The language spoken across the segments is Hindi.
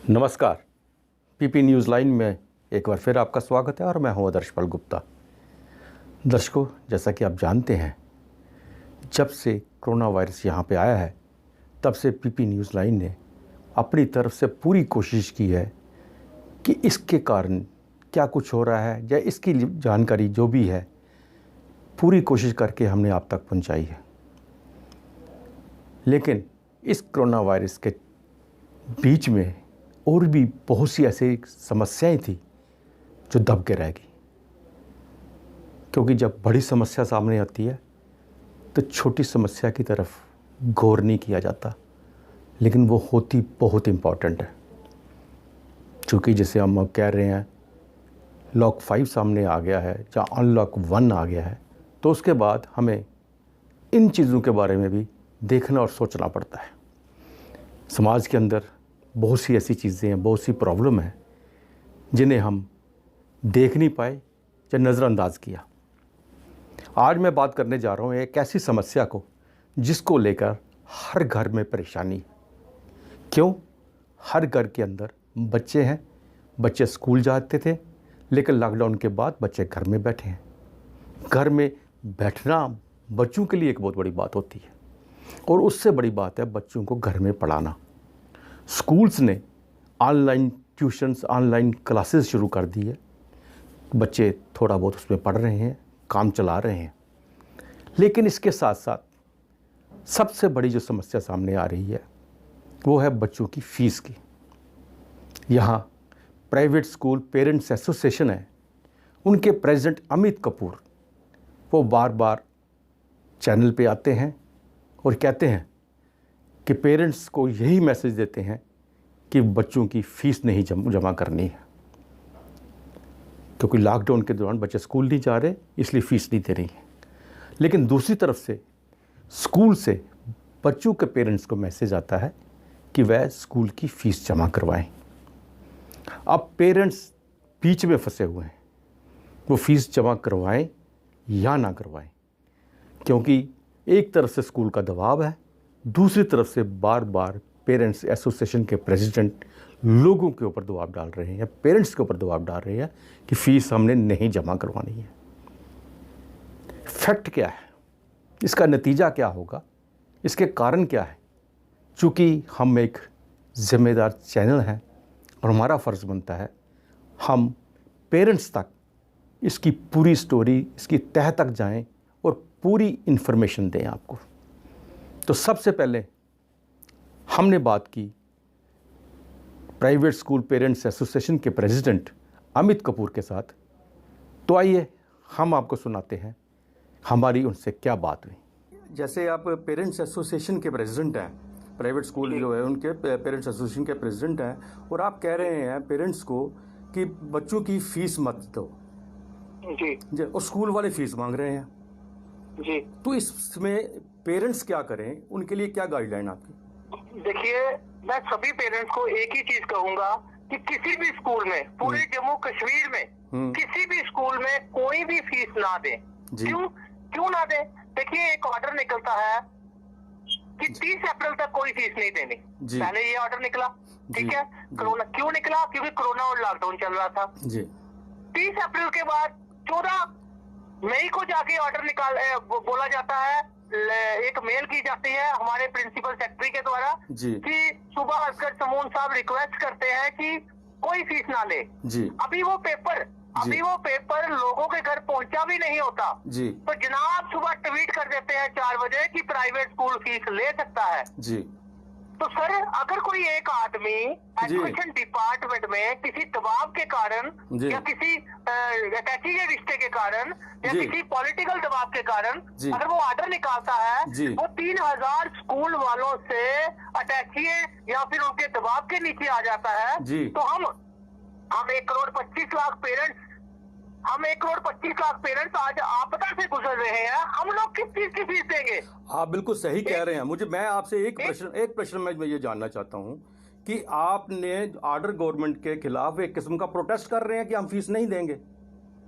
नमस्कार। पीपी न्यूज़ लाइन में एक बार फिर आपका स्वागत है और मैं हूं आदर्शपाल गुप्ता। दर्शकों, जैसा कि आप जानते हैं, जब से कोरोना वायरस यहां पे आया है तब से पीपी न्यूज़ लाइन ने अपनी तरफ से पूरी कोशिश की है कि इसके कारण क्या कुछ हो रहा है या इसकी जानकारी जो भी है पूरी कोशिश करके हमने आप तक पहुंचाई है। लेकिन इस कोरोना वायरस के बीच में और भी बहुत सी ऐसी समस्याएं थी जो दब के रह गई, क्योंकि जब बड़ी समस्या सामने आती है तो छोटी समस्या की तरफ गौर नहीं किया जाता, लेकिन वो होती बहुत इम्पॉर्टेंट है। क्योंकि जैसे हम अब कह रहे हैं लॉक 5 सामने आ गया है या अनलॉक 1 आ गया है, तो उसके बाद हमें इन चीज़ों के बारे में भी देखना और सोचना पड़ता है। समाज के अंदर बहुत सी ऐसी चीज़ें हैं, बहुत सी प्रॉब्लम है जिन्हें हम देख नहीं पाए या नज़रअंदाज किया। आज मैं बात करने जा रहा हूँ एक ऐसी समस्या को जिसको लेकर हर घर में परेशानी है। क्यों? हर घर के अंदर बच्चे हैं, बच्चे स्कूल जाते थे, लेकिन लॉकडाउन के बाद बच्चे घर में बैठे हैं। घर में बैठना बच्चों के लिए एक बहुत बड़ी बात होती है, और उससे बड़ी बात है बच्चों को घर में पढ़ाना। स्कूल्स ने ऑनलाइन ट्यूशन्स, ऑनलाइन क्लासेस शुरू कर दी है। बच्चे थोड़ा बहुत उसमें पढ़ रहे हैं, काम चला रहे हैं। लेकिन इसके साथ साथ सबसे बड़ी जो समस्या सामने आ रही है वो है बच्चों की फ़ीस की। यहाँ प्राइवेट स्कूल पेरेंट्स एसोसिएशन है, उनके प्रेसिडेंट अमित कपूर वो बार बार चैनल पे आते हैं और कहते हैं कि पेरेंट्स को यही मैसेज देते हैं कि बच्चों की फ़ीस नहीं जमा करनी है, क्योंकि लॉकडाउन के दौरान बच्चे स्कूल नहीं जा रहे, इसलिए फ़ीस नहीं दे रही है। लेकिन दूसरी तरफ से स्कूल से बच्चों के पेरेंट्स को मैसेज आता है कि वह स्कूल की फ़ीस जमा करवाएं। अब पेरेंट्स बीच में फंसे हुए हैं, वो फ़ीस जमा करवाएं या ना करवाएं, क्योंकि एक तरफ से स्कूल का दबाव है, दूसरी तरफ से बार बार पेरेंट्स एसोसिएशन के प्रेसिडेंट लोगों के ऊपर दबाव डाल रहे हैं या पेरेंट्स के ऊपर दबाव डाल रहे हैं कि फ़ीस हमने नहीं जमा करवानी है। फैक्ट क्या है? इसका नतीजा क्या होगा? इसके कारण क्या है? चूँकि हम एक ज़िम्मेदार चैनल हैं और हमारा फ़र्ज़ बनता है हम पेरेंट्स तक इसकी पूरी स्टोरी, इसकी तह तक जाएं और पूरी इन्फॉर्मेशन दें आपको। तो सबसे पहले हमने बात की प्राइवेट स्कूल पेरेंट्स एसोसिएशन के प्रेसिडेंट अमित कपूर के साथ। तो आइए हम आपको सुनाते हैं हमारी उनसे क्या बात हुई। जैसे आप पेरेंट्स एसोसिएशन के प्रेसिडेंट हैं, प्राइवेट स्कूल जो है उनके पेरेंट्स एसोसिएशन के प्रेसिडेंट हैं, और आप कह रहे हैं पेरेंट्स को कि बच्चों की फ़ीस मत दो जी, और स्कूल वाले फ़ीस मांग रहे हैं जी। तो इसमें पेरेंट्स क्या करें? उनके लिए क्या गाइडलाइन आपकी? देखिए, मैं सभी पेरेंट्स को एक ही चीज कहूंगा कि किसी भी स्कूल में, पूरे जम्मू कश्मीर में किसी भी स्कूल में कोई भी फीस ना दें। क्यों ना दें? देखिए, एक ऑर्डर निकलता है कि 30 अप्रैल तक कोई फीस नहीं देनी। पहले ये ऑर्डर निकला, ठीक है। कोरोना क्यों निकला? क्योंकि कोरोना और लॉकडाउन चल रहा था जी। 30 अप्रैल के बाद 14 मई को जाके ऑर्डर बोला जाता है, एक मेल की जाती है हमारे प्रिंसिपल सेक्रेटरी के द्वारा कि सुबह असगर समून साहब रिक्वेस्ट करते हैं कि कोई फीस ना ले जी। अभी वो पेपर लोगों के घर पहुंचा भी नहीं होता जी। तो जनाब सुबह ट्वीट कर देते हैं 4 बजे कि प्राइवेट स्कूल फीस ले सकता है जी। तो सर, अगर कोई एक आदमी एजुकेशन डिपार्टमेंट में किसी दबाव के कारण या किसी अटैची के रिश्ते के कारण या किसी पॉलिटिकल दबाव के कारण अगर वो ऑर्डर निकालता है, वो 3000 स्कूल वालों से अटैची या फिर उनके दबाव के नीचे आ जाता है, तो हम 1,25,00,000 पेरेंट्स, हम 1,25,00,000 पेरेंट्स आज आपदा से गुजर रहे हैं। हम लोग किस चीज की फीस देंगे? आप बिल्कुल सही कह रहे हैं। मैं आपसे एक प्रश्न मैं ये जानना चाहता हूँ कि आपने ऑर्डर गवर्नमेंट के खिलाफ एक किस्म का प्रोटेस्ट कर रहे हैं कि हम फीस नहीं देंगे।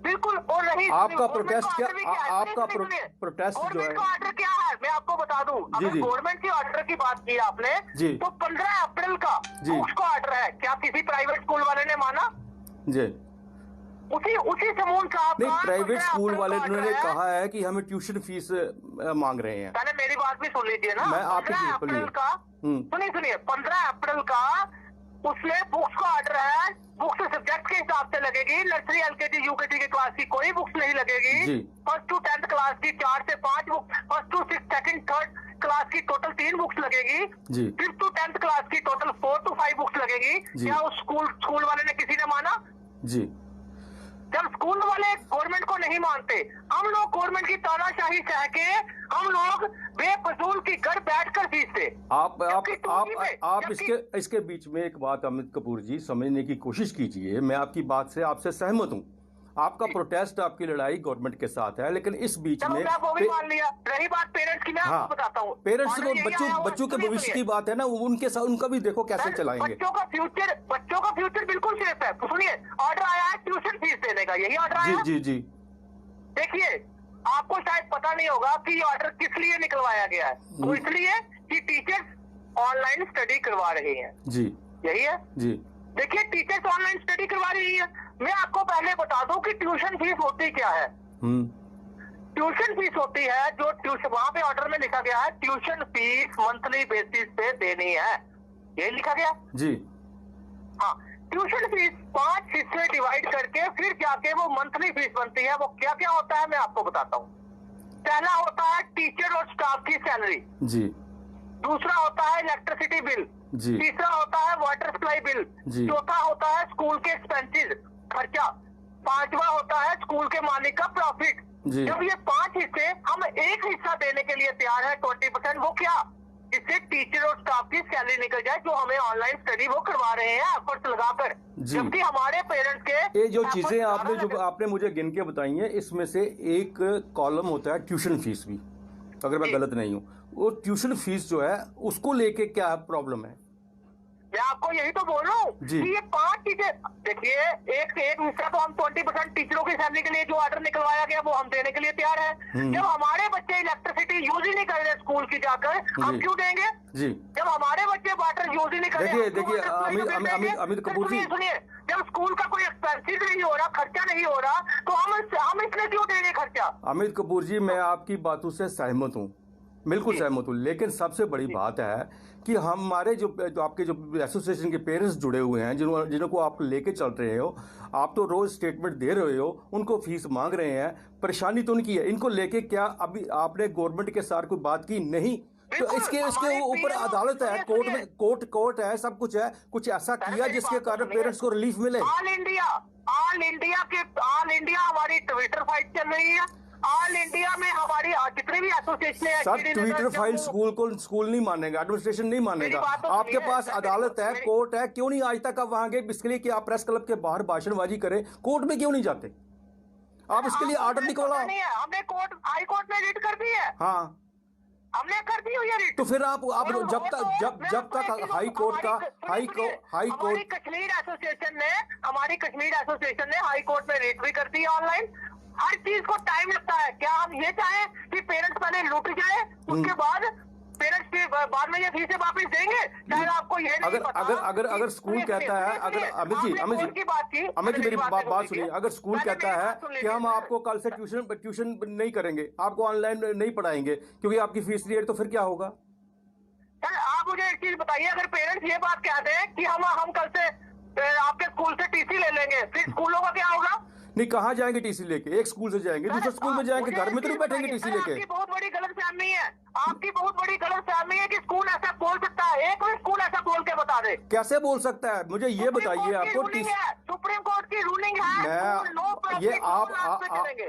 बिल्कुल। और नहीं, आपका प्रोटेस्ट क्या? आपका प्रोटेस्ट जो है, ऑर्डर क्या है? मैं आपको बता दूं, जी, अगर जी। गवर्नमेंट के ऑर्डर की बात की आपने, जी। तो 15 अप्रैल का जी। बुक्स का ऑर्डर है, क्या किसी प्राइवेट स्कूल वाले ने माना? जी उसी समूह साहब नहीं, का प्राइवेट 15 स्कूल अप्रैल वाले का उन्होंने ऑर्डर है। कहा है कि हमें ट्यूशन फीस मांग रहे हैं। पहले मेरी बात भी सुन लीजिए ना। मैं आपकी 15 बोलिए। अप्रैल का सुनिए 15 अप्रैल का उसमें बुक्स का ऑर्डर है। बुक्स सब्जेक्ट के हिसाब से लगेगी। नर्सरी, एलकेजी, यूकेजी की क्लास की कोई बुक्स नहीं लगेगी। जी। फर्स्ट टू 10th क्लास की 4 से 5 books, first to 6, second, third class की टोटल 3 बुक्स लगेगी। जी। 5th टू 10th क्लास की टोटल 4 to 5 बुक्स लगेगी। जी। क्या उस स्कूल वाले ने किसी ने माना? जी जब स्कूल वाले गवर्नमेंट को नहीं मानते, हम लोग गवर्नमेंट की तानाशाही सह के हम लोग बेफजूल की घर बैठकर फीसते। आप इसके बीच में एक बात अमित कपूर जी समझने की कोशिश कीजिए। मैं आपकी बात से आपसे सहमत हूँ। आपका प्रोटेस्ट, आपकी लड़ाई गवर्नमेंट के साथ है, लेकिन इस बीच में मैं वो भी मान लिया। रही बात पेरेंट्स की, मैं हाँ, आपको बताता हूँ। पेरेंट्स को बच्चों के भविष्य की बात है ना, उनके साथ उनका भी देखो कैसे चलाएंगे। बच्चों का फ्यूचर बिल्कुल सेफ है। सुनिए, ऑर्डर आया है ट्यूशन फीस देने का, यही ऑर्डर आया। जी जी। देखिए, आपको शायद पता नहीं होगा कि ये ऑर्डर किस लिए निकलवाया गया है। तो इसलिए कि टीचर्स ऑनलाइन स्टडी करवा रहे हैं। जी यही है जी। देखिए, टीचर्स ऑनलाइन स्टडी करवा रही है। मैं आपको पहले बता दूं कि ट्यूशन फीस होती क्या है। ट्यूशन फीस होती है जो ट्यूशन, वहां पे ऑर्डर में लिखा गया है ट्यूशन फीस मंथली बेसिस पे देनी है, यही लिखा गया जी। हाँ, ट्यूशन फीस 5 हिस्से डिवाइड करके फिर जाके वो मंथली फीस बनती है। वो क्या क्या होता है मैं आपको बताता हूँ। पहला होता है टीचर और स्टाफ की सैलरी जी। दूसरा होता है इलेक्ट्रिसिटी बिल जी। तीसरा होता है वाटर सप्लाई बिल जी। चौथा होता है स्कूल के एक्सपेंसेस खर्चा। पांचवा होता है स्कूल के मालिक का प्रॉफिट। जब ये 5 हिस्से हम एक हिस्सा देने के लिए तैयार है 20%, वो क्या, इससे टीचर और स्टाफ की सैलरी निकल जाए जो हमें ऑनलाइन स्टडी वो करवा रहे हैं एफर्ट्स लगाकर, जबकि हमारे पेरेंट्स के ये जो चीजें आपने मुझे गिन के बताई हैं, इसमें से एक कॉलम होता है ट्यूशन फीस भी, अगर मैं गलत नहीं हूँ। वो ट्यूशन फीस जो है उसको लेके क्या प्रॉब्लम है? मैं आपको यही तो बोल रहा हूँ कि ये 5 चीजें, देखिए, एक हिस्सा तो हम 20% टीचरों की सैलरी के लिए जो ऑर्डर निकलवाया गया वो हम देने के लिए तैयार है। जब हमारे बच्चे इलेक्ट्रिसिटी यूज ही नहीं कर रहे स्कूल की जाकर, हम क्यों देंगे जी? जब हमारे बच्चे वाटर यूज ही नहीं कर रहे, देखिए अमित कपूर जी, सुनिए, जब स्कूल का कोई एक्सपेंसिव नहीं हो रहा, खर्चा नहीं हो रहा, तो हम इसमें क्यों देंगे खर्चा? अमित कपूर जी, मैं आपकी बातों से सहमत हूँ, बिल्कुल सहमत हूँ, लेकिन सबसे बड़ी बात है कि हमारे जो आपके जो एसोसिएशन के पेरेंट्स जुड़े हुए हैं, जिनको आप लेके चल रहे हो, आप तो रोज स्टेटमेंट दे रहे हो, उनको फीस मांग रहे हैं, परेशानी तो उनकी है। इनको लेके क्या अभी आपने गवर्नमेंट के साथ कोई बात की? नहीं। तो इसके ऊपर अदालत है, कोर्ट में कोर्ट है, सब कुछ है। कुछ ऐसा किया जिसके कारण पेरेंट्स को रिलीफ मिले? ऑल इंडिया हमारी ट्विटर फाइट चल रही है। ऑल इंडिया में हमारी जितने भी एसोसिएशन है, सर, ट्विटर फाइल स्कूल नहीं मानेगा, एडमिनिस्ट्रेशन नहीं मानेगा। आपके पास अदालत है, कोर्ट है, क्यों नहीं आज तक आप वहां गए इसके लिए कि आप प्रेस क्लब के बाहर भाषणबाजी करें? कोर्ट में क्यों नहीं जाते आप? इसके लिए ऑर्डर निकलवाओ। हमने हाई कोर्ट में रीड कर दी है। हाँ, हमने कर दी हुई है रीड। तो फिर आप जब तक हाई कोर्ट हमारी कश्मीर एसोसिएशन ने हाई कोर्ट में रीड भी कर दी है ऑनलाइन। हर चीज को टाइम लगता है। क्या हम ये चाहें कि पेरेंट्स पहले लूट जाए, उसके बाद पेरेंट्स के बाद में ये फीसें वापस देंगे? शायद आपको ये नहीं पता। अगर स्कूल कहता है, अगर अमित जी मेरी बात सुनिए, अगर स्कूल कहता है कि हम आपको कल से ट्यूशन नहीं करेंगे, आपको ऑनलाइन नहीं पढ़ाएंगे क्योंकि आपकी फीस रेट, तो फिर क्या होगा? आप मुझे एक चीज बताइए, अगर पेरेंट्स ये बात कहते हैं कि हम कल से आपके स्कूल से टीसी ले लेंगे, फिर स्कूलों का क्या होगा? नहीं, कहाँ जाएंगे टीसी लेके? एक स्कूल से जाएंगे, दूसरे स्कूल में जाएंगे, घर में तो नहीं बैठेंगे टीसी लेके। आपकी बहुत बड़ी गलतफहमी है। आपकी बहुत बड़ी गलतफहमी है कि स्कूल ऐसा बोल सकता है। एक भी स्कूल ऐसा बोल के बता दे। कैसे बोल सकता है? मुझे ये बताइए। आपको सुप्रीम कोर्ट की रूलिंग है। ये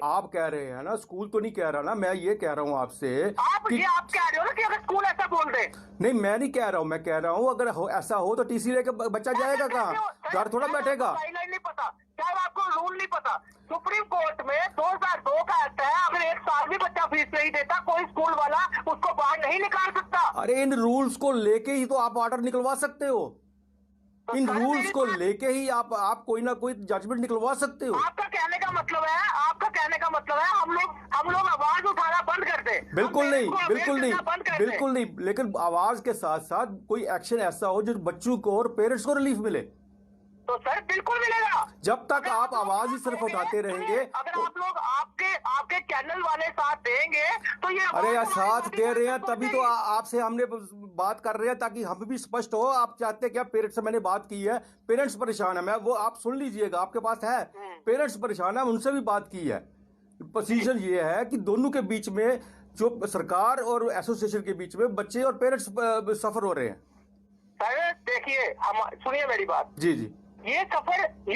आप कह रहे हैं ना, स्कूल तो नहीं कह रहा ना, मैं ये कह रहा हूँ आपसे। आप कह रहे हो ना कि अगर स्कूल ऐसा बोल दे। नहीं, मैं नहीं कह रहा हूँ, मैं कह रहा हूँ अगर ऐसा हो तो टीसी लेके बच्चा जाएगा कहाँ? घर थोड़ा बैठेगा। गाइडलाइन नहीं पता, शायद आपको रूल नहीं पता। सुप्रीम कोर्ट में 2002 का एक्ट है, अगर 1 साल भी बच्चा फीस नहीं देता, कोई स्कूल वाला उसको बाहर नहीं निकाल सकता। अरे, इन रूल्स को लेके ही तो आप ऑर्डर निकलवा सकते हो। इन रूल्स को लेके ही आप कोई ना कोई जजमेंट निकलवा सकते हो। आपका कहने का मतलब है हम लोग आवाज उठाना बंद कर दे, बिल्कुल नहीं, बिल्कुल नहीं, बंद कर दे। बिल्कुल नहीं, लेकिन आवाज के साथ साथ कोई एक्शन ऐसा हो जो बच्चों को और पेरेंट्स को रिलीफ मिले। तो सर बिल्कुल मिलेगा। जब तक आप आवाज ही सिर्फ उठाते रहेंगे अगर आप लोग आपके चैनल वाले साथ देंगे तो ये अरे यार साथ दे रहे हैं तभी तो आपसे हमने बात कर रहे हैं ताकि हम भी स्पष्ट हो। आप चाहते क्या? पेरेंट्स से मैंने बात की है, पेरेंट्स परेशान है, मैं वो आप सुन लीजिएगा, आपके पास है, पेरेंट्स परेशान है, उनसे भी बात की है। पोजीशन ये है कि दोनों के बीच में, जो सरकार और एसोसिएशन के बीच में, बच्चे और पेरेंट्स सफर हो रहे हैं। सर देखिए, हम सुनिए मेरी बात। जी जी, ये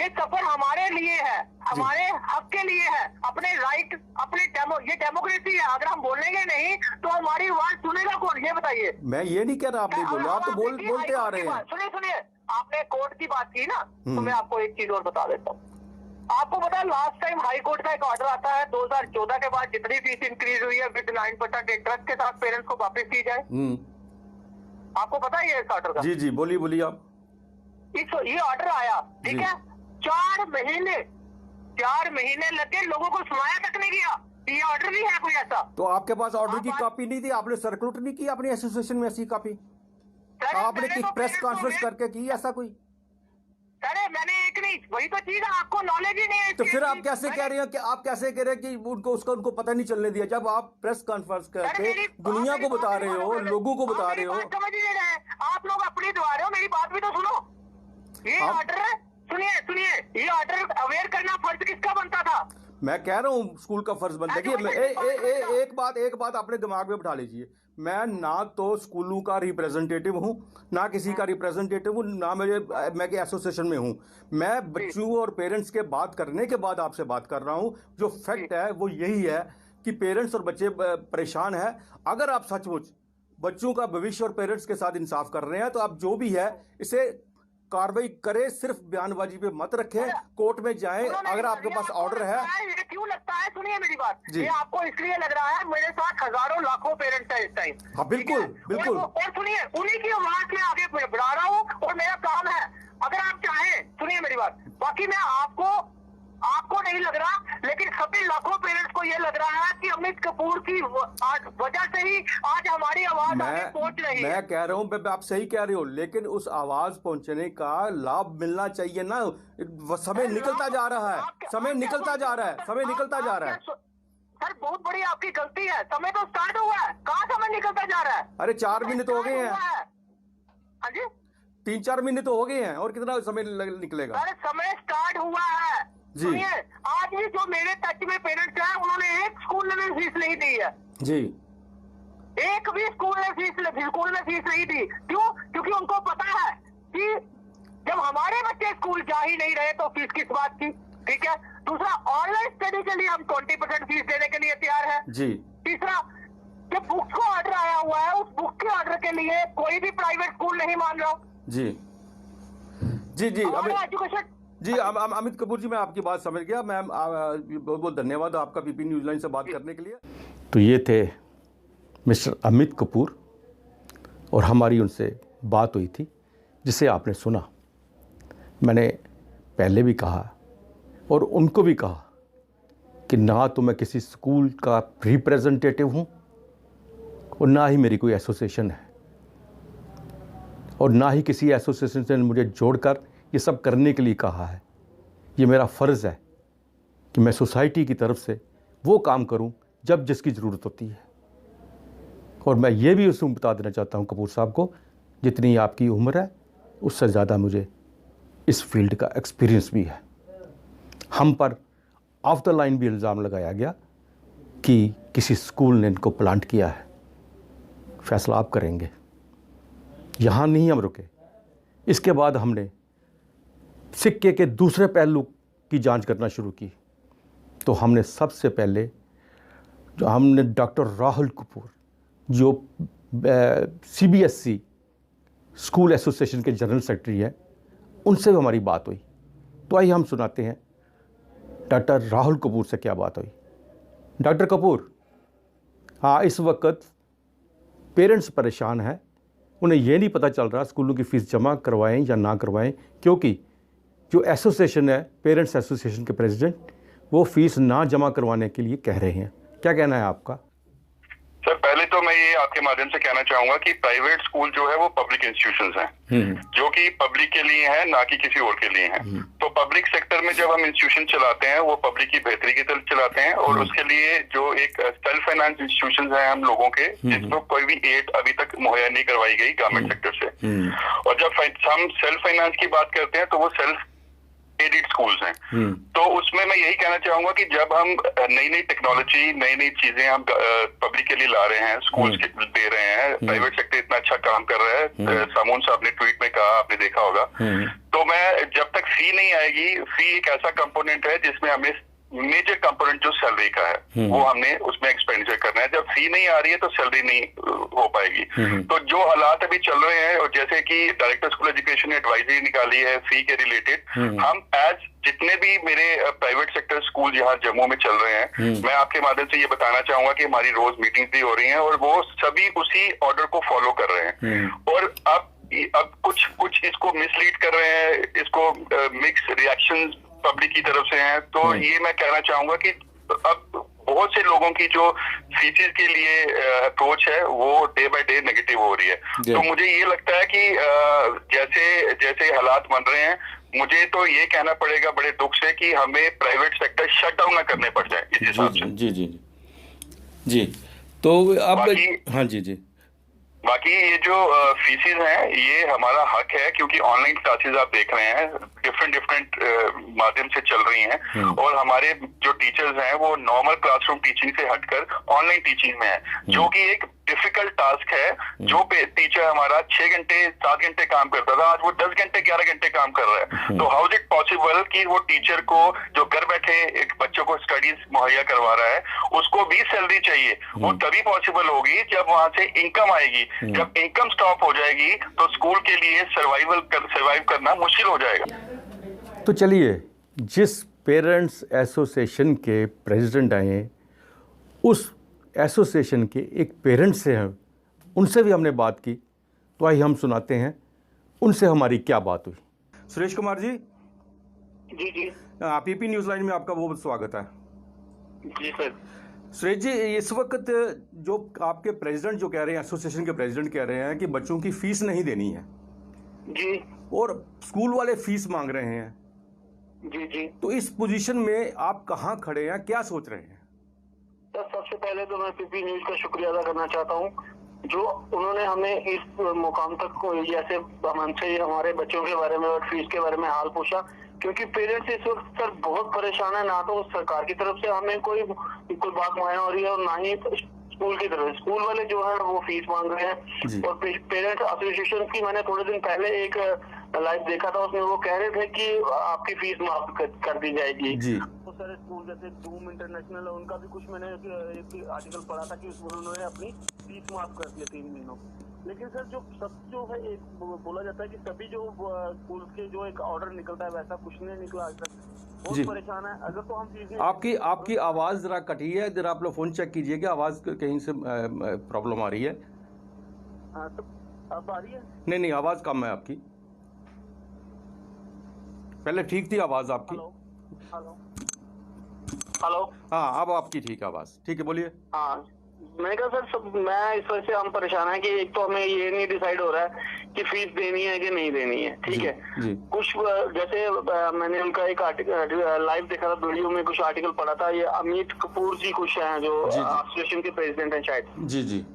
सफर हमारे लिए है, हमारे हक के लिए है, अपने राइट, अपने ये डेमोक्रेसी है। अगर हम बोलेंगे नहीं तो हमारी आवाज सुनेगा कौन, ये बताइए। मैं ये नहीं कह रहा आप नहीं बोलो, आप तो बोलते आ रहे हैं। सुनिए, आपने कोर्ट की बात की ना, तो मैं आपको एक चीज और बता देता हूँ। आपको पता है लास्ट टाइम हाई कोर्ट का एक ऑर्डर आता है 2014 के बाद जितनी फीस इंक्रीज हुई है विद 9% इंटरेस्ट के साथ पेरेंट्स को वापस की जाए। आपको पता है ये इस ऑर्डर का? जी जी, बोलिए आप। ये ऑर्डर आया, ठीक है, 4 महीने लगे, लोगों को सुनाया तक नहीं किया। ये ऑर्डर भी है कोई ऐसा? तो आपके पास ऑर्डर की कॉपी नहीं थी? आपने सर्कुलेट नहीं की अपनी एसोसिएशन में ऐसी कॉपी? आपने प्रेस कॉन्फ्रेंस करके की ऐसा कोई? अरे मैंने एक नहीं, वही तो चीज है, आपको नॉलेज ही नहीं है। तो फिर आप कैसे कह रहे हैं कि उनको पता नहीं चलने दिया, जब आप प्रेस कॉन्फ्रेंस करके दुनिया को बता रहे हो, लोगों को बता रहे हो। समझ नहीं रहे, आप लोग अपनी दबा रहे हो, मेरी बात भी तो सुनो। ये ऑर्डर है, सुनिए, ये ऑर्डर अवेयर करना फर्ज किसका बनता था? मैं कह रहा हूँ स्कूल का फर्ज बनता है। देखिए एक बात अपने दिमाग में बिठा लीजिए, मैं ना तो स्कूलों का रिप्रेजेंटेटिव हूँ, ना किसी का रिप्रेजेंटेटिव हूँ, ना मैं के एसोसिएशन में हूँ। मैं बच्चों और पेरेंट्स के बात करने के बाद आपसे बात कर रहा हूँ। जो फैक्ट है वो यही है कि पेरेंट्स और बच्चे परेशान हैं। अगर आप सचमुच बच्चों का भविष्य और पेरेंट्स के साथ इंसाफ कर रहे हैं तो आप जो भी है इसे कार्रवाई करे, सिर्फ बयानबाजी पे मत रखें, कोर्ट में जाएं। अगर आपके पास ऑर्डर है, ये क्यों लगता है, सुनिए मेरी बात, जी। ये आपको इसलिए लग रहा है, मेरे साथ हजारों लाखों पेरेंट्स हैं इस टाइम। हाँ बिल्कुल बिल्कुल। और सुनिए, उन्हीं की आवाज में आगे बढ़ा रहा हूँ और मेरा काम है। अगर आप चाहें, सुनिए मेरी बात, बाकी मैं आपको नहीं लग रहा, लेकिन सभी लाखों पेरेंट्स को ये लग रहा है कि अमित कपूर की वजह से ही आज हमारी आवाज आगे पहुंच रही है। मैं कह रहा हूँ, आप सही कह रहे हो, लेकिन उस आवाज पहुंचने का लाभ मिलना चाहिए ना। समय निकलता जा रहा है, समय निकलता जा रहा है। सर बहुत बड़ी आपकी गलती है, समय तो स्टार्ट हुआ है, कहाँ समय निकलता जा रहा है? अरे 4 महीने तो हो गए हैं। हाँ जी, 3-4 महीने तो हो गए हैं, और कितना समय निकलेगा? सर समय स्टार्ट हुआ है। सुनिए, आज भी जो मेरे टच में पेरेंट्स हैं, उन्होंने एक स्कूल में भी फीस नहीं दी है जी। एक भी स्कूल में फीस नहीं दी। क्यों? क्योंकि उनको पता है कि जब हमारे बच्चे स्कूल जा ही नहीं रहे तो फीस किस बात की, ठीक है। दूसरा, ऑनलाइन स्टडी के लिए हम 20% फीस देने के लिए तैयार है जी। तीसरा, जब बुक्स को ऑर्डर आया हुआ है, उस बुक के ऑर्डर के लिए कोई भी प्राइवेट स्कूल नहीं मान रहा। जी जी जी, एजुकेशन जी। अमित कपूर जी, मैं आपकी बात समझ गया। मैम बहुत बहुत धन्यवाद आपका पीपी न्यूज़ लाइन से बात करने के लिए। तो ये थे मिस्टर अमित कपूर, और हमारी उनसे बात हुई थी जिसे आपने सुना। मैंने पहले भी कहा और उनको भी कहा कि ना तो मैं किसी स्कूल का रिप्रेजेंटेटिव हूँ और ना ही मेरी कोई एसोसिएशन है, और ना ही किसी एसोसिएशन से मुझे जोड़कर ये सब करने के लिए कहा है। ये मेरा फ़र्ज़ है कि मैं सोसाइटी की तरफ से वो काम करूं जब जिसकी ज़रूरत होती है। और मैं ये भी उसको बता देना चाहता हूं कपूर साहब को, जितनी आपकी उम्र है उससे ज़्यादा मुझे इस फील्ड का एक्सपीरियंस भी है। हम पर ऑफ द लाइन भी इल्ज़ाम लगाया गया कि किसी स्कूल ने इनको प्लांट किया है। फैसला आप करेंगे। यहाँ नहीं हम रुके। इसके बाद हमने सिक्के के दूसरे पहलू की जांच करना शुरू की। तो हमने सबसे पहले डॉक्टर राहुल कपूर, जो CBSE स्कूल एसोसिएशन के जनरल सेक्रेटरी हैं, उनसे हमारी बात हुई। तो आइए हम सुनाते हैं डॉक्टर राहुल कपूर से क्या बात हुई। डॉक्टर कपूर, हाँ, इस वक्त पेरेंट्स परेशान हैं। उन्हें ये नहीं पता चल रहा स्कूलों की फ़ीस जमा करवाएं या ना करवाएं, क्योंकि जो एसोसिएशन है, पेरेंट्स एसोसिएशन के प्रेसिडेंट, वो फ़ीस ना जमा करवाने के लिए कह रहे हैं। क्या कहना है आपका? पहले तो मैं ये आपके माध्यम से कहना चाहूंगा कि प्राइवेट स्कूल जो है वो पब्लिक इंस्टीट्यूशंस हैं, जो कि पब्लिक के लिए हैं, ना कि किसी और के लिए हैं। तो पब्लिक सेक्टर में जब हम इंस्टीट्यूशन चलाते हैं वो पब्लिक की बेहतरी की तरफ चलाते हैं, और उसके लिए जो एक सेल्फ फाइनेंस इंस्टीट्यूशन हैं हम लोगों के, जिसमें कोई भी एड अभी तक मुहैया नहीं करवाई गई गवर्नमेंट सेक्टर से। और जब हम सेल्फ फाइनेंस की बात करते हैं तो वो सेल्फ एडेड स्कूल्स हैं। तो उसमें मैं यही कहना चाहूंगा कि जब हम नई नई टेक्नोलॉजी, नई नई चीजें हम पब्लिक के लिए ला रहे हैं, स्कूल्स दे रहे हैं, प्राइवेट सेक्टर इतना अच्छा काम कर रहा है, सामून साहब ने ट्वीट में कहा, आपने देखा होगा। तो मैं जब तक फी नहीं आएगी, फी एक ऐसा कंपोनेंट है जिसमें हमें मेजर कंपोनेंट जो सैलरी का है वो हमने उसमें एक्सपेंडिचर करना है। जब फी नहीं आ रही है तो सैलरी नहीं हो पाएगी। तो जो हालात अभी चल रहे हैं, और जैसे कि डायरेक्टर स्कूल एजुकेशन ने एडवाइजरी निकाली है फी के रिलेटेड, हम एज जितने भी मेरे प्राइवेट सेक्टर स्कूल यहाँ जम्मू में चल रहे हैं, मैं आपके माध्यम से ये बताना चाहूंगा कि हमारी रोज मीटिंग्स भी हो रही हैं और वो सभी उसी ऑर्डर को फॉलो कर रहे हैं। और अब कुछ इसको मिसलीड कर रहे हैं, इसको मिक्स रिएक्शंस पब्लिक की तरफ से हैं। तो ये मैं कहना चाहूंगा कि अब बहुत से लोगों की जो फीसिस के लिए अप्रोच है वो डे बाय डे नेगेटिव हो रही है। तो मुझे ये लगता है कि जैसे जैसे हालात बन रहे हैं, मुझे तो ये कहना पड़ेगा बड़े दुख से कि हमें प्राइवेट सेक्टर शट डाउन ना करने पड़ जाए इस हिसाब से। जी तो अब हाँ जी, बाकी ये जो फीसिस हैं ये हमारा हक है, क्योंकि ऑनलाइन क्लासेस आप देख रहे हैं डिफरेंट माध्यम से चल रही हैं, और हमारे जो टीचर्स हैं वो नॉर्मल क्लासरूम टीचिंग से हटकर ऑनलाइन टीचिंग में है, जो कि एक डिफिकल्ट टास्क है। जो टीचर हमारा 6 घंटे 7 घंटे काम करता था, आज वो 10 घंटे 11 घंटे काम कर रहा है। तो हाउ इज इट पॉसिबल कि वो टीचर को जो घर बैठे एक बच्चों को स्टडीज मुहैया करवा रहा है, उसको भी सैलरी चाहिए। वो तभी पॉसिबल होगी जब वहां से इनकम आएगी। जब इनकम स्टॉप हो जाएगी तो स्कूल के लिए सर्वाइव करना मुश्किल हो जाएगा। तो चलिए, जिस पेरेंट्स एसोसिएशन के प्रेसिडेंट आए, उस एसोसिएशन के एक पेरेंट से हैं, उनसे भी हमने बात की, तो आइए हम सुनाते हैं उनसे हमारी क्या बात हुई। सुरेश कुमार जी। जी पीपी न्यूज़ लाइन में आपका बहुत स्वागत है। जी सर। सुरेश जी, इस वक्त जो आपके प्रेसिडेंट जो कह रहे हैं, एसोसिएशन के प्रेसिडेंट कह रहे हैं कि बच्चों की फीस नहीं देनी है जी, और स्कूल वाले फीस मांग रहे हैं। जी तो इस पोजीशन में आप कहाँ खड़े हैं, क्या सोच रहे हैं? सर, सबसे पहले तो मैं पीपी न्यूज का शुक्रिया अदा करना चाहता हूँ, जो उन्होंने हमें इस मुकाम तक जैसे हमसे हमारे बच्चों के बारे में और फीस के बारे में हाल पूछा, क्योंकि पेरेंट्स इस वक्त सर बहुत परेशान है। ना तो सरकार की तरफ से हमें कोई बात मुहैया हो रही है, और ना ही स्कूल की तरफ। स्कूल वाले जो है वो फीस मांग रहे हैं, और पेरेंट्स एसोसिएशन की मैंने थोड़े दिन पहले एक लाइव देखा था, उसमें वो कह रहे थे कि आपकी फीस माफ कर दी जाएगी। तो सर स्कूल जैसे डूम इंटरनेशनल है, उनका भी कुछ मैंने एक आर्टिकल पढ़ा था कि उसमें उन्होंने अपनी फीस माफ कर दी 3 महीनों। लेकिन सर जो है एक बोला जाता है कि सभी जो स्कूल के जो एक ऑर्डर निकलता है वैसा कुछ नहीं निकला आज तक। बहुत परेशान है। अगर तो हम फीस आपकी आवाज़ जरा कटी है, जरा आप लोग फ़ोन चेक कीजिएगा, आवाज़ कहीं से प्रॉब्लम आ रही है। हाँ, तो अब आ रही है? नहीं, आवाज़ कम है आपकी। पहले ठीक थी आवाज़ आपकी। हेलो। हाँ, अब आपकी ठीक है आवाज़। ठीक है, बोलिए। हाँ, मैंने कहा सर मैं इस वजह से हम परेशान हैं कि एक तो हमें ये नहीं डिसाइड हो रहा है कि फीस देनी है कि नहीं देनी है। ठीक है जी। कुछ जैसे मैंने उनका एक आर्टिकल लाइव देखा था, वीडियो में कुछ आर्टिकल पढ़ा था। ये अमित कपूर जी कुछ हैं जो एसोसिएशन के प्रेसिडेंट हैं शायद। जी।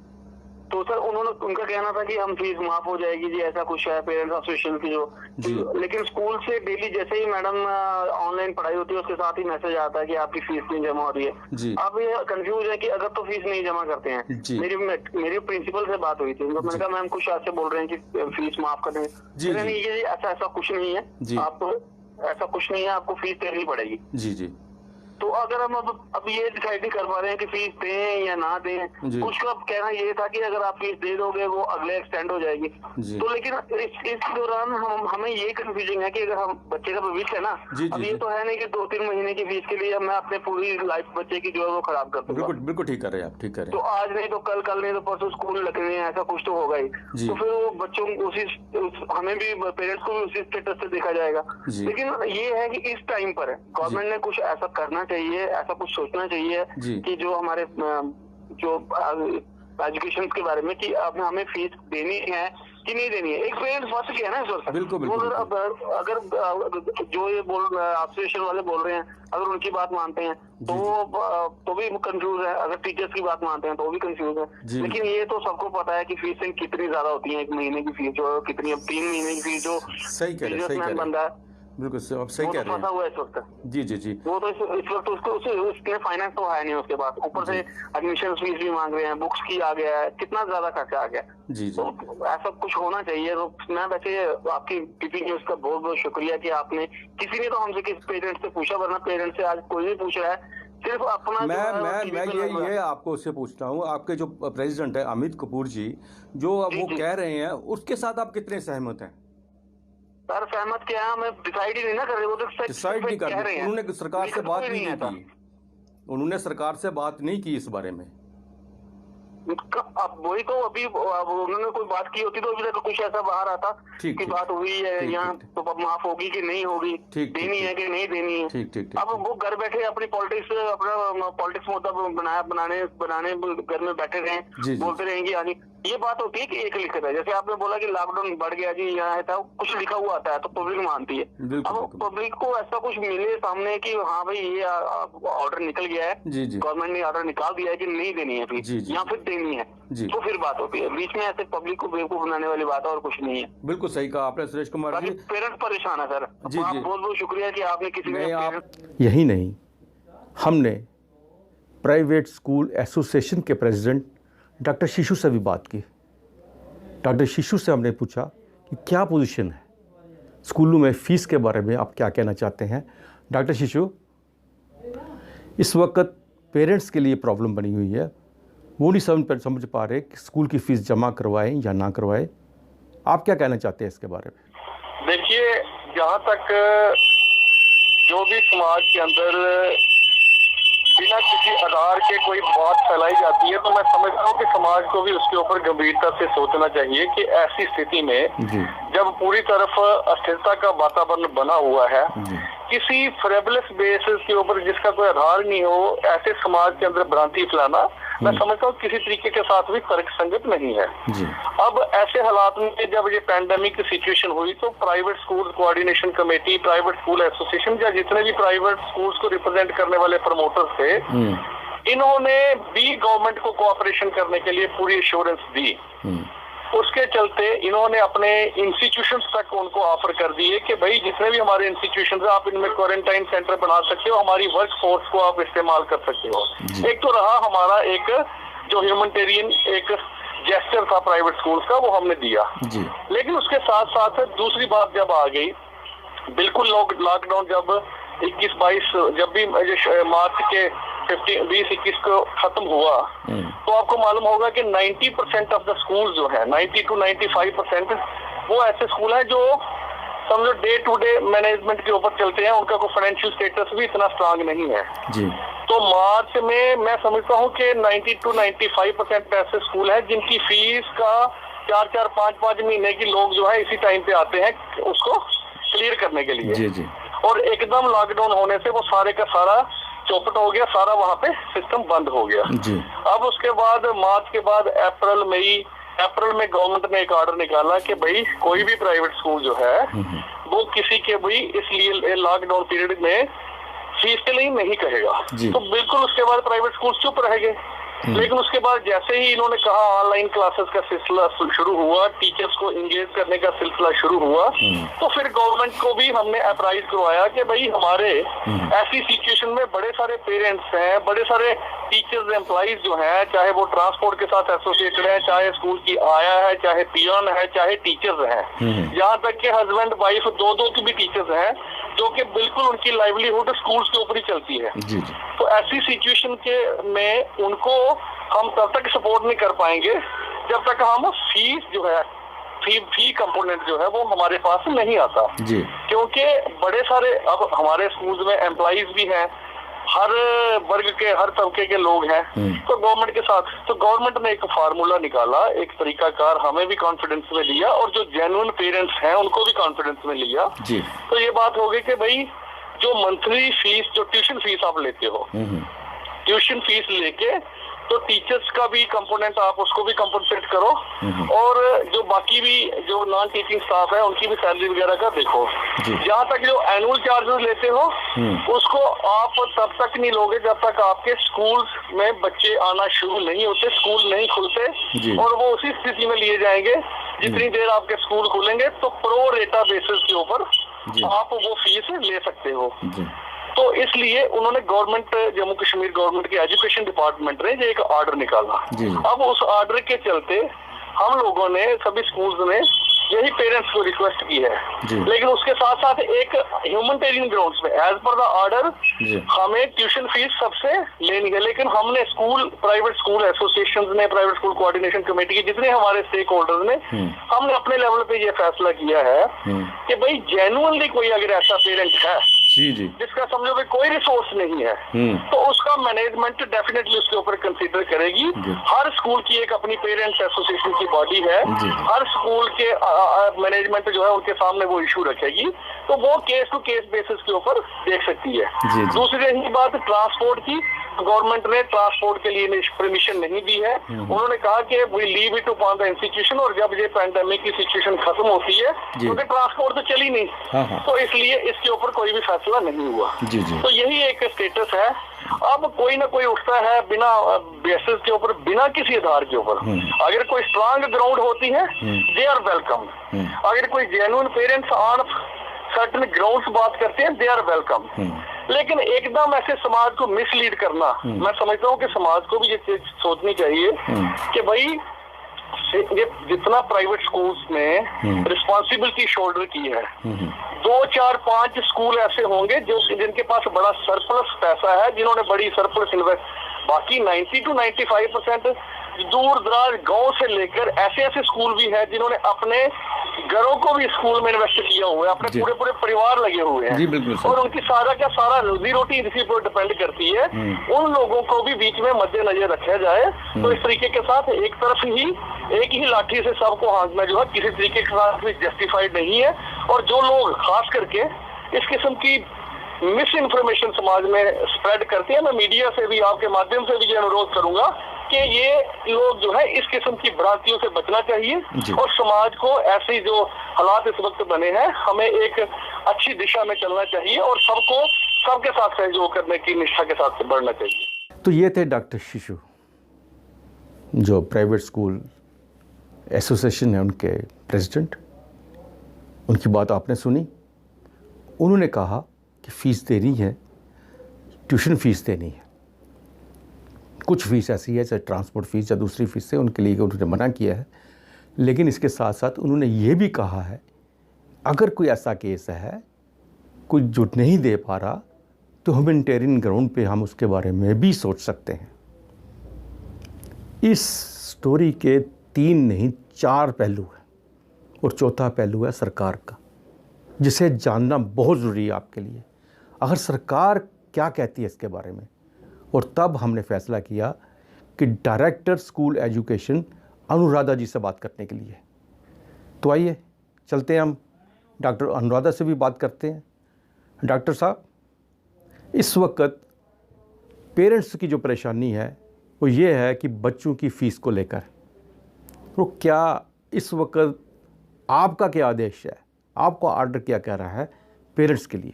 तो सर उनका कहना था कि हम फीस माफ हो जाएगी जी, ऐसा कुछ है पेरेंट्स एसोसिएशन की जो। लेकिन स्कूल से डेली जैसे ही मैडम ऑनलाइन पढ़ाई होती है, उसके साथ ही मैसेज आता है कि आपकी फीस नहीं जमा हो रही है। अब ये कंफ्यूज है कि अगर तो फीस नहीं जमा करते हैं। मेरी प्रिंसिपल से बात हुई थी, मैंने कहा मैम कुछ ऐसे बोल रहे हैं कि फीस माफ कर दें। नहीं, ये ऐसा कुछ नहीं है, आपको ऐसा कुछ नहीं है, आपको फीस देनी पड़ेगी। जी। तो अगर हम अब ये डिसाइड नहीं कर पा रहे हैं कि फीस दें या ना दें, कुछ का कहना ये था कि अगर आप फीस दे दोगे वो अगले एक्सटेंड हो जाएगी। तो लेकिन इस दौरान हमें ये कंफ्यूजिंग है कि अगर हम बच्चे का भविष्य है ना, अब ये तो है नहीं कि 2-3 महीने की फीस के लिए मैं अपने पूरी लाइफ बच्चे की जो है वो खराब कर दूंगा। बिल्कुल ठीक कर रहे हैं आप, ठीक कर रहे हैं। तो आज नहीं तो कल नहीं तो परसों स्कूल लगने हैं, ऐसा कुछ तो होगा ही। तो फिर वो बच्चों हमें भी पेरेंट्स को भी उसी स्टेटस से देखा जाएगा। लेकिन ये है कि इस टाइम पर गवर्नमेंट ने कुछ ऐसा करना चाहिए, ऐसा कुछ सोचना चाहिए कि जो हमारे जो एजुकेशन के बारे में कि अब हमें फीस देनी है कि नहीं देनी है। एक पेरेंट्स फंस गया ना इस वक्त। बिल्कुल अगर जो ये एसोसिएशन वाले बोल रहे हैं, अगर उनकी बात मानते हैं तो भी कंफ्यूज है, अगर टीचर्स की बात मानते हैं तो भी कंफ्यूज है। लेकिन ये तो सबको पता है कि फीस कितनी ज्यादा होती है, एक महीने की फीस जो कितनी, अब 3 महीने की फीस जो सही कह रहे हैं, बंदा है बिल्कुल आप सही कह रहे हैं। फंसा हुआ है इस वक्त। जी जी जी, वो तो इस वक्त उसके फाइनेंस तो है नहीं उसके पास, ऊपर से एडमिशन फीस भी मांग रहे हैं, बुक्स की आ गया है, कितना ज्यादा खर्चा आ गया। जी जी, तो ऐसा कुछ होना चाहिए। तो मैं वैसे आपकी पीपी न्यूज का बहुत बहुत शुक्रिया कि आपने, किसी ने तो हमसे किस पेरेंट्स से पूछा, वरना पेरेंट्स से आज कोई नहीं पूछ रहा है, सिर्फ अपना। मैं ये आपको उससे पूछता हूँ, आपके जो प्रेसिडेंट है अमित कपूर जी, जो वो कह रहे हैं उसके साथ आप कितने सहमत हैं? सर सहमत क्या है, हमें डिसाइड ही नहीं ना कर रहे, वो तो डिसाइड नहीं कर रहे। उन्होंने सरकार से बात नहीं की, उन्होंने सरकार से बात नहीं की इस बारे में। अब वही तो अभी उन्होंने कोई बात की होती तो अभी तक कुछ ऐसा बाहर आता कि बात हुई है यहाँ, तो अब माफ होगी कि नहीं होगी, देनी है कि नहीं देनी है। अब वो घर बैठे अपनी अपना पॉलिटिक्स मुद्दा बनाने घर में बैठे रहे, बोलते रहेंगे। यानी ये बात होती है कि एक लिखित है, जैसे आपने बोला कि लॉकडाउन बढ़ गया जी, यहाँ था कुछ लिखा हुआ आता है तो पब्लिक मानती है। अब पब्लिक को ऐसा कुछ मिले सामने कि हाँ भाई ये ऑर्डर निकल गया है, गवर्नमेंट ने ऑर्डर निकाल दिया है कि नहीं देनी है फीस या फिर देनी है, तो फिर बात होती है। बीच में ऐसे पब्लिक को बेवकूफ बनाने वाली बात और कुछ नहीं है। बिल्कुल सही कहा आपने सुरेश कुमार जी। पेरेंट्स परेशान है सर, बहुत बहुत शुक्रिया कि आपने किसी ने यही नहीं, हमने प्राइवेट स्कूल एसोसिएशन के प्रेसिडेंट डॉक्टर शिशु से भी बात की। डॉक्टर शिशु से हमने पूछा कि क्या पोजीशन है स्कूलों में फ़ीस के बारे में, आप क्या कहना चाहते हैं? डॉक्टर शिशु, इस वक्त पेरेंट्स के लिए प्रॉब्लम बनी हुई है, वो नहीं समझ पा रहे कि स्कूल की फ़ीस जमा करवाएं या ना करवाएं। आप क्या कहना चाहते हैं इसके बारे में? देखिए, जहाँ तक जो भी समाज के अंदर बिना किसी आधार के कोई बात फैलाई जाती है, तो मैं समझता हूँ कि समाज को भी उसके ऊपर गंभीरता से सोचना चाहिए कि ऐसी स्थिति में जब पूरी तरफ अस्थिरता का वातावरण बना हुआ है, किसी फ्रेबलेस बेसिस के ऊपर जिसका कोई आधार नहीं हो, ऐसे समाज के अंदर भ्रांति फैलाना मैं समझता हूँ किसी तरीके के साथ भी तर्क संगत नहीं है। अब ऐसे हालात में जब ये पैंडेमिक की सिचुएशन हुई तो private school coordination committee, private school association या जितने भी प्राइवेट स्कूल्स को रिप्रेजेंट करने वाले प्रमोटर्स थे, इन्होंने भी गवर्नमेंट को कोऑपरेशन करने के लिए पूरी एश्योरेंस दी। उसके चलते इन्होंने अपने इंस्टीट्यूशंस तक उनको ऑफर कर दिए कि भाई जितने भी हमारे इंस्टीट्यूशंस हैं, आप इनमें क्वारंटाइन सेंटर बना सकते हो, हमारी वर्क फोर्स को आप इस्तेमाल कर सकते हो। एक तो रहा हमारा एक जो ह्यूमैनिटेरियन एक जेस्चर था प्राइवेट स्कूल्स का, वो हमने दिया। लेकिन उसके साथ साथ दूसरी बात जब आ गई, बिल्कुल लॉकडाउन जब 21-22 जब भी मार्च के 20-21 को खत्म हुआ, तो आपको मालूम होगा कि 90% ऑफ द स्कूल जो है, 90 to 95% वो ऐसे स्कूल हैं जो समझो डे टू डे मैनेजमेंट के ऊपर चलते हैं, उनका कोई फाइनेंशियल स्टेटस भी इतना स्ट्रांग नहीं है। तो मार्च में मैं समझता हूँ कि 90 to 95% ऐसे स्कूल हैं जिनकी फीस का 4-4, 5-5 महीने की लोग जो है इसी टाइम पे आते हैं उसको क्लियर करने के लिए। और एकदम लॉकडाउन होने से वो सारे का सारा चौपट हो गया, सारा वहाँ पे सिस्टम बंद हो गया। अब उसके बाद मार्च के बाद अप्रैल में गवर्नमेंट ने एक ऑर्डर निकाला कि भाई कोई भी प्राइवेट स्कूल जो है वो किसी के भी इसलिए लॉकडाउन पीरियड में फीस के लिए नहीं कहेगा। तो बिल्कुल उसके बाद प्राइवेट स्कूल चुप रह गए। लेकिन उसके बाद जैसे ही इन्होंने कहा ऑनलाइन क्लासेस का सिलसिला शुरू हुआ, टीचर्स को इंगेज करने का सिलसिला शुरू हुआ, तो फिर गवर्नमेंट को भी हमने अप्राइज करवाया कि भाई हमारे ऐसी सिचुएशन में बड़े सारे पेरेंट्स हैं, बड़े सारे टीचर्स एम्प्लॉइज जो हैं, चाहे वो ट्रांसपोर्ट के साथ एसोसिएटेड है, चाहे स्कूल की आया है, चाहे पियन है, चाहे टीचर्स हैं, यहाँ तक के हस्बैंड वाइफ दो की भी टीचर्स हैं, जो कि बिल्कुल उनकी लाइवलीहुड स्कूल्स के ऊपर ही चलती है। तो ऐसी सिचुएशन के में उनको हम तब तक सपोर्ट नहीं कर पाएंगे जब तक हम फीस जो है फी कंपोनेंट जो है वो हमारे पास नहीं आता। क्योंकि बड़े सारे अब हमारे स्कूल्स में एम्प्लॉइज भी हैं, हर वर्ग के हर तबके के लोग हैं, तो गवर्नमेंट के साथ तो गवर्नमेंट ने एक फार्मूला निकाला, एक तरीकाकार हमें भी कॉन्फिडेंस में लिया और जो जेन्युइन पेरेंट्स हैं उनको भी कॉन्फिडेंस में लिया। तो ये बात हो गई कि भाई जो मंथली फीस, जो ट्यूशन फीस आप लेते हो, ट्यूशन फीस लेके तो टीचर्स का भी कंपोनेंट आप उसको भी कंपनसेट करो, और जो बाकी भी जो नॉन टीचिंग स्टाफ है उनकी भी सैलरी वगैरह का देखो। जहाँ तक जो एनुअल चार्जेस लेते हो उसको आप तब तक नहीं लोगे जब तक आपके स्कूल में बच्चे आना शुरू नहीं होते, स्कूल नहीं खुलते, और वो उसी स्थिति में लिए जाएंगे जितनी देर आपके स्कूल खुलेंगे। तो प्रो रेटा बेसिस के ऊपर आप वो फीस ले सकते हो। तो इसलिए उन्होंने गवर्नमेंट, जम्मू कश्मीर गवर्नमेंट के एजुकेशन डिपार्टमेंट ने एक ऑर्डर निकाला। अब उस ऑर्डर के चलते हम लोगों ने, सभी स्कूल्स ने यही पेरेंट्स को रिक्वेस्ट की है, लेकिन उसके साथ साथ एक ह्यूमैनिटेरियन ग्राउंड्स में एज पर द ऑर्डर हमें ट्यूशन फीस सबसे लेनी है। लेकिन हमने स्कूल, प्राइवेट स्कूल एसोसिएशंस ने, प्राइवेट स्कूल कोऑर्डिनेशन कमेटी के जितने हमारे स्टेक होल्डर्स ने, हमने अपने लेवल पे ये फैसला किया है कि भाई जेन्युइनली कोई अगर ऐसा पेरेंट है जिसका समझो कि कोई रिसोर्स नहीं है, तो उसका मैनेजमेंट डेफिनेटली उसके ऊपर कंसीडर करेगी। हर स्कूल की एक अपनी पेरेंट्स एसोसिएशन की बॉडी है, हर स्कूल के मैनेजमेंट जो है उनके सामने वो इशू रखेगी, तो वो केस टू केस बेसिस के ऊपर देख सकती है। दूसरी रही बात ट्रांसपोर्ट की, गवर्नमेंट ने ट्रांसपोर्ट के लिए परमिशन नहीं दी है। उन्होंने कहा कि we leave it upon the institution, और जब ये पैंडेमिक की सिचुएशन खत्म होती है क्योंकि ट्रांसपोर्ट तो चली नहीं, तो इसलिए इसके ऊपर कोई भी फैसला नहीं हुआ। तो यही एक स्टेटस है। अब कोई ना कोई उठता है बिना बेसिस के ऊपर, बिना किसी आधार के ऊपर। अगर कोई स्ट्रांग ग्राउंड होती है दे आर वेलकम। अगर कोई genuine parents on certain grounds बात करते हैं दे आर वेलकम। लेकिन एकदम ऐसे समाज को मिसलीड करना, मैं समझता हूँ कि समाज को भी ये चीज सोचनी चाहिए कि भाई ये जितना प्राइवेट स्कूल्स में रिस्पॉन्सिबिलिटी शोल्डर की है, 2, 4, 5 स्कूल ऐसे होंगे जो जिनके पास बड़ा सरप्लस पैसा है, जिन्होंने बड़ी सरप्लस इन्वेस्ट, बाकी 90 to 95% दूर दराज गांव से लेकर ऐसे स्कूल भी हैं जिन्होंने अपने घरों को भी स्कूल में इन्वेस्ट किया हुआ है, अपने पूरे परिवार लगे हुए हैं, और उनकी सारा का सारा रोजी रोटी इसी पर डिपेंड करती है। उन लोगों को भी बीच में मद्देनजर रखा जाए। तो इस तरीके के साथ एक तरफ ही, एक ही लाठी से सबको हाँकना जो है किसी तरीके के साथ भी जस्टिफाइड नहीं है। और जो लोग खास करके इस किस्म की मिस इन्फॉर्मेशन समाज में स्प्रेड करते हैं, मैं मीडिया से भी, आपके माध्यम से भी ये अनुरोध करूंगा कि ये लोग जो है इस किस्म की भ्रांतियों से बचना चाहिए, और समाज को ऐसी जो हालात इस वक्त बने हैं, हमें एक अच्छी दिशा में चलना चाहिए और सबको सबके साथ सहयोग करने की निष्ठा के साथ बढ़ना चाहिए। तो ये थे डॉक्टर शिशु, जो प्राइवेट स्कूल एसोसिएशन है उनके प्रेसिडेंट। उनकी बात आपने सुनी। उन्होंने कहा कि फ़ीस देनी है, ट्यूशन फ़ीस देनी है। कुछ फ़ीस ऐसी है, चाहे ट्रांसपोर्ट फ़ीस या दूसरी फ़ीस से, उनके लिए उन्होंने मना किया है। लेकिन इसके साथ साथ उन्होंने ये भी कहा है अगर कोई ऐसा केस है, कोई जो नहीं दे पा रहा, तो ह्यूमैनिटेरियन ग्राउंड पे हम उसके बारे में भी सोच सकते हैं। इस स्टोरी के 3 नहीं 4 पहलू हैं, और चौथा पहलू है सरकार का, जिसे जानना बहुत ज़रूरी है आपके लिए। अगर सरकार क्या कहती है इसके बारे में, और तब हमने फैसला किया कि डायरेक्टर स्कूल एजुकेशन अनुराधा जी से बात करने के लिए। तो आइए चलते हैं, हम डॉक्टर अनुराधा से भी बात करते हैं। डॉक्टर साहब, इस वक्त पेरेंट्स की जो परेशानी है वो ये है कि बच्चों की फ़ीस को लेकर, तो क्या इस वक्त आपका क्या आदेश है, आपका ऑर्डर क्या कह रहा है पेरेंट्स के लिए?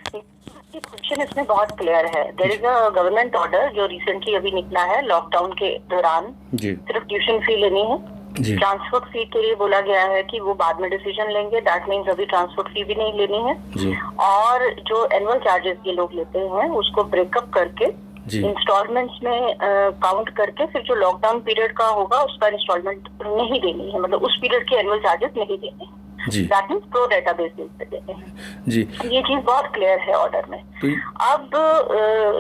क्वेश्चन इसमें बहुत क्लियर है। There is a government order जो रिसेंटली अभी निकला है लॉकडाउन के दौरान, सिर्फ ट्यूशन फी लेनी है। ट्रांसपोर्ट फी के लिए बोला गया है कि वो बाद में डिसीजन लेंगे, दैट मीन्स अभी ट्रांसपोर्ट फी भी नहीं लेनी है। और जो एनुअल चार्जेस ये लोग लेते हैं उसको ब्रेकअप करके इंस्टॉलमेंट्स में काउंट करके फिर जो लॉकडाउन पीरियड का होगा उसका इंस्टॉलमेंट नहीं देनी है, मतलब उस पीरियड के एनुअल चार्जेस नहीं देने हैं। That means pro data basis पे देते हैं जी। ये चीज बहुत क्लियर है ऑर्डर में। अब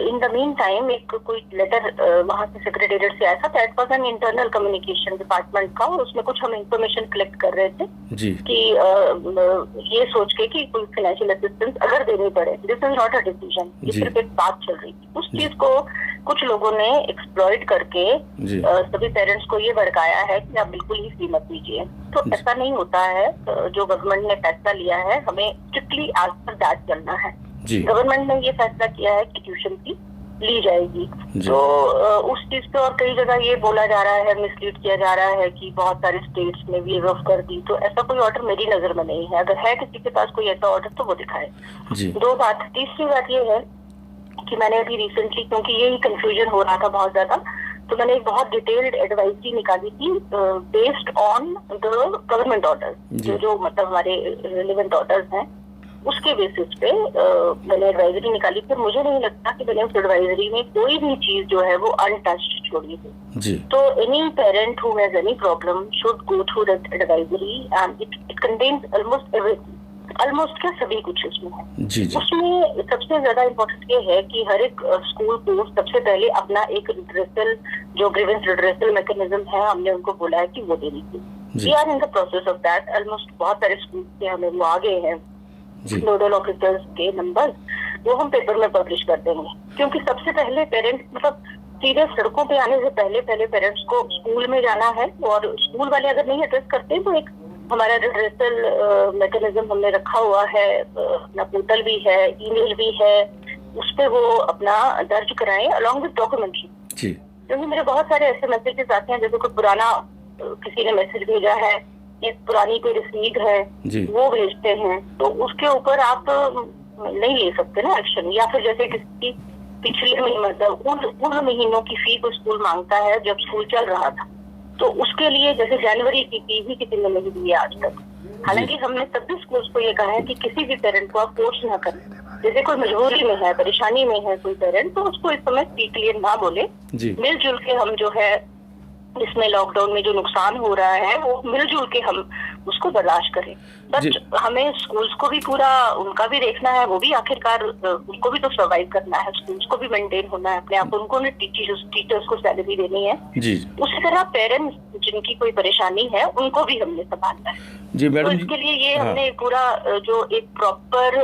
इन द मीन टाइम एक कोई लेटर वहां से सेक्रेटेरिएट से आया था, that was an internal communication department का, और उसमें कुछ हम इंफॉर्मेशन कलेक्ट कर रहे थे जी। कि ये सोच के कि कोई फाइनेंशियल असिस्टेंस अगर देनी पड़े, this is not a decision, ये सिर्फ एक बात चल रही थी। उस चीज को कुछ लोगों ने एक्सप्लॉइट करके सभी पेरेंट्स को ये भड़काया है कि आप बिल्कुल ही फी मत दीजिए। तो ऐसा नहीं होता है। जो गवर्नमेंट ने फैसला लिया है हमें स्ट्रिक्टली एज पर दैट चलना है। गवर्नमेंट ने ये फैसला किया है कि ट्यूशन फी ली जाएगी। तो उस चीज पे और कई जगह ये बोला जा रहा है, मिसलीड किया जा रहा है कि बहुत सारे स्टेट्स ने वेव ऑफ कर दी। तो ऐसा कोई ऑर्डर मेरी नजर में नहीं है। अगर है किसी के पास कोई ऐसा ऑर्डर तो वो दिखाए। दो बात। तीसरी बात ये है कि मैंने अभी रिसेंटली, क्योंकि यही कंफ्यूजन हो रहा था बहुत ज्यादा, तो मैंने एक बहुत डिटेल्ड एडवाइजरी निकाली थी based on the government order, जो मतलब हमारे रिलेवेंट ऑर्डर्स हैं, उसके बेसिस पे मैंने एडवाइजरी निकाली। फिर मुझे नहीं लगता कि मैंने उस एडवाइजरी में कोई भी चीज जो है वो अनटच्ड छोड़ी है। तो any parent who has any problem should go through that advisory and it contains almost क्या सभी कुछ इसमें है। उसमें सबसे ज्यादा इम्पोर्टेंट ये है कि हर एक स्कूल को सबसे पहले अपना एक रिड्रेसल, जो ग्रीवेंस रिड्रेसल मैकेनिज्म है, हमने उनको बोला है कि वो देनी चाहिए। We are in the process of that. Almost बहुत सारे स्कूल के हमें वो आ गए हैं नोडल ऑफिसर्स के नंबर, वो हम पेपर में पब्लिश कर देंगे। क्योंकि सबसे पहले पेरेंट मतलब सीधे सड़कों पे आने से पहले पेरेंट्स को स्कूल में जाना है, और स्कूल वाले अगर नहीं एड्रेस करते तो एक हमारा रिड्रेसल मैकेनिज्म हमने रखा हुआ है, अपना पोर्टल भी है, ईमेल भी है, उस पे वो अपना दर्ज कराएं अलॉन्ग विद डॉक्यूमेंट्री। क्योंकि मेरे बहुत सारे ऐसे मैसेजेस आते हैं, जैसे कोई पुराना किसी ने मैसेज भेजा है, एक पुरानी कोई रसीद है वो भेजते हैं, तो उसके ऊपर आप नहीं ले सकते ना एक्शन। या फिर जैसे किसी पिछले महीने मतलब उन महीनों की फी को स्कूल मांगता है जब स्कूल चल रहा था, तो उसके लिए जैसे जनवरी की फी ही किसी ने नहीं दी है आज तक। हालांकि हमने सभी स्कूल्स को ये कहा है कि किसी भी पेरेंट को आप फोर्स ना करें। जैसे कोई मजबूरी में है, परेशानी में है कोई पेरेंट, तो उसको इस समय फी क्लियर ना बोले। मिलजुल के हम जो है इसमें लॉकडाउन में जो नुकसान हो रहा है वो मिलजुल के हम उसको बर्दाश्त करें। बट हमें स्कूल्स को भी पूरा उनका भी देखना है, वो भी आखिरकार उनको भी तो सर्वाइव करना है, स्कूल्स को भी मेंटेन होना है अपने आप, उनको भी टीचर्स को सैलरी देनी है। उसी तरह पेरेंट्स जिनकी कोई परेशानी है उनको भी हमने संभालना है। तो इसके लिए ये हमने पूरा जो एक प्रॉपर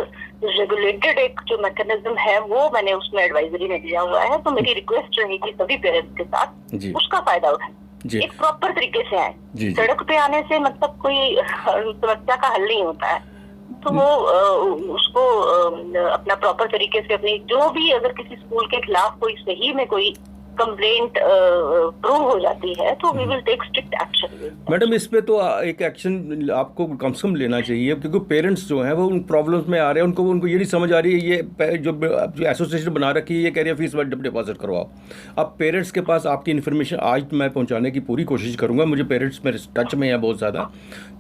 रेगुलेटेड एक जो मैकेनिज्म है वो मैंने उसमें एडवाइजरी में दिया हुआ है। तो मेरी रिक्वेस्ट रहेगी सभी पेरेंट्स के साथ उसका फायदा उठाएं, एक प्रॉपर तरीके से आए। सड़क पे आने से मतलब कोई समस्या का हल नहीं होता है। तो वो उसको अपना प्रॉपर तरीके से अपनी जो भी अगर किसी स्कूल के खिलाफ कोई सही में कोई कंप्लेंट प्रूव हो जाती है तो we will take strict action. Madam इस पे तो एक एक्शन आपको कम से कम लेना चाहिए, क्योंकि पेरेंट्स जो हैं वो उन प्रॉब्लम्स में आ रहे हैं, उनको ये नहीं समझ आ रही है। ये जो एसोसिएशन बना रखी है ये कह रही है फीस डिपॉजिट करवाओ। अब पेरेंट्स के पास आपकी इन्फॉर्मेशन आज मैं पहुँचाने की पूरी कोशिश करूँगा, मुझे पेरेंट्स मेरे टच में है बहुत ज़्यादा,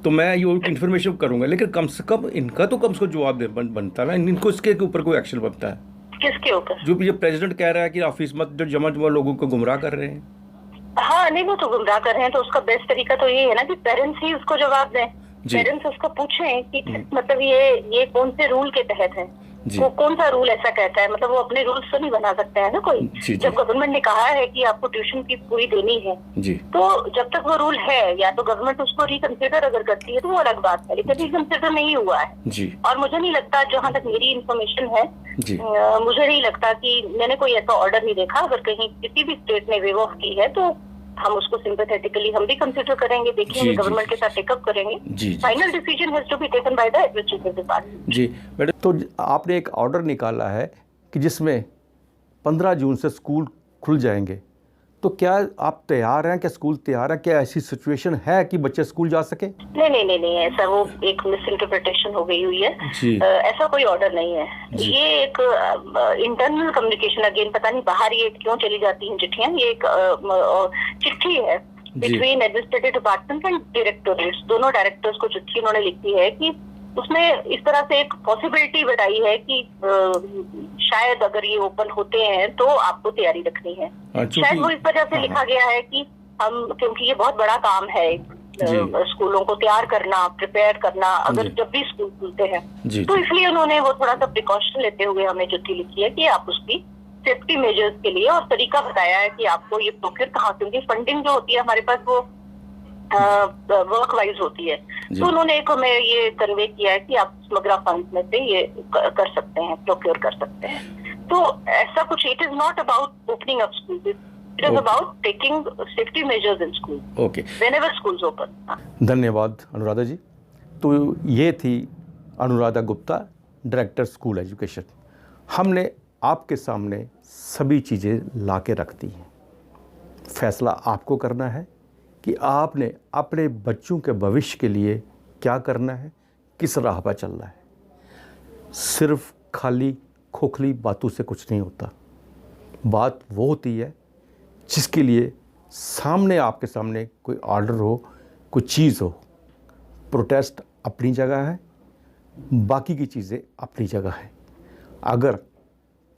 तो मैं ये इन्फॉर्मेशन करूँगा, लेकिन कम से कम इनका तो कम से कम जवाब बनता है ना, इनको इसके ऊपर कोई एक्शन बनता है। किसके ऊपर? जो ये प्रेसिडेंट कह रहा है कि ऑफिस मत जमा लोगों को गुमराह कर रहे हैं। हाँ नहीं, वो तो गुमराह कर रहे हैं, तो उसका बेस्ट तरीका तो ये है ना कि पेरेंट्स ही उसको जवाब दें। पेरेंट्स उसको पूछें कि मतलब ये कौन से रूल के तहत है, वो कौन सा रूल ऐसा कहता है। मतलब वो अपने रूल्स तो नहीं बना सकते हैं ना कोई। जब गवर्नमेंट ने कहा है कि आपको ट्यूशन फीस पूरी देनी है, तो जब तक वो रूल है या तो गवर्नमेंट उसको रिकंसिडर अगर करती है तो वो अलग बात है, लेकिन रिकंसिडर नहीं हुआ है। और मुझे नहीं लगता, जहाँ तक मेरी इन्फॉर्मेशन है, मुझे नहीं लगता कि मैंने कोई ऐसा ऑर्डर नहीं देखा। अगर कहीं किसी भी स्टेट ने वेव ऑफ की है तो हम उसको सिंपैथेटिकली हम भी कंसीडर करेंगे, देखेंगे, गवर्नमेंट के साथ टेकअप करेंगे। Final decision has to be taken by the administrative department. जी मैडम, तो आपने एक ऑर्डर निकाला है कि जिसमें 15 जून से स्कूल खुल जाएंगे, तो क्या आप तैयार हैं? क्या स्कूल तैयार है? क्या ऐसी सिचुएशन है कि बच्चे स्कूल जा सके? नहीं, ऐसा वो एक मिस इंटरप्रिटेशन हो गई हुई है। ऐसा कोई ऑर्डर नहीं है। ये एक इंटरनल कम्युनिकेशन, अगेन पता नहीं बाहर ये क्यों चली जाती हैं चिट्ठियां। ये एक चिट्ठी है बिटवीन एडमिनिस्ट्रेटिव डिपार्टमेंट एंड डायरेक्टोरेट्स। दोनों डायरेक्टर्स को चिट्ठी उन्होंने लिखी है कि उसमें इस तरह से एक पॉसिबिलिटी बताई है कि शायद अगर ये ओपन होते हैं तो आपको तैयारी रखनी है। शायद वो इस वजह से लिखा गया है कि हम, क्योंकि ये बहुत बड़ा काम है स्कूलों को तैयार करना, प्रिपेयर करना, अगर जब भी स्कूल खुलते हैं, तो इसलिए उन्होंने वो थोड़ा सा प्रिकॉशन लेते हुए हमें चिट्ठी लिखी है कि आप उसकी सेफ्टी मेजर्स के लिए, और तरीका बताया है कि आपको ये प्रोक्योर कहाँ, क्योंकि फंडिंग जो होती है हमारे पास वो वर्क वाइज होती है। तो उन्होंने एक हमें ये कन्वे किया है कि आप स्मग्रा फंड में से ये कर सकते हैं, प्रोक्योर कर सकते हैं। तो ऐसा कुछ, it is not about opening up school, it is about taking safety measures in school whenever schools open. धन्यवाद अनुराधा जी। तो ये थी Anuradha Gupta, director school education. हमने आपके सामने सभी चीज़ें ला के रखती हैं। फैसला आपको करना है कि आपने अपने बच्चों के भविष्य के लिए क्या करना है, किस राह पर चलना है। सिर्फ खाली खोखली बातों से कुछ नहीं होता। बात वो होती है जिसके लिए सामने आपके सामने कोई ऑर्डर हो, कोई चीज़ हो। प्रोटेस्ट अपनी जगह है, बाकी की चीज़ें अपनी जगह है। अगर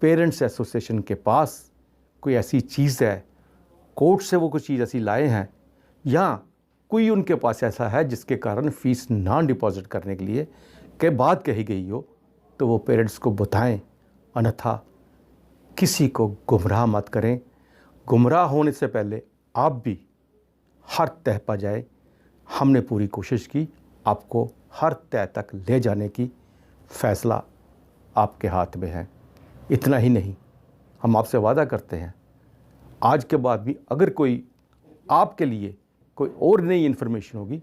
पेरेंट्स एसोसिएशन के पास कोई ऐसी चीज़ है, कोर्ट से वो कोई चीज़ ऐसी लाए हैं, या कोई उनके पास ऐसा है जिसके कारण फ़ीस ना डिपॉजिट करने के लिए के बात कही गई हो, तो वो पेरेंट्स को बताएं। अन्यथा किसी को गुमराह मत करें। गुमराह होने से पहले आप भी हर तह पर जाए। हमने पूरी कोशिश की आपको हर तह तक ले जाने की। फ़ैसला आपके हाथ में है। इतना ही नहीं, हम आपसे वादा करते हैं आज के बाद भी अगर कोई आपके लिए कोई और नई इन्फॉर्मेशन होगी,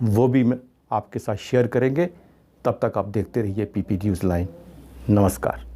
वो भी मैं आपके साथ शेयर करेंगे। तब तक आप देखते रहिए पीपी न्यूज़ लाइन। नमस्कार।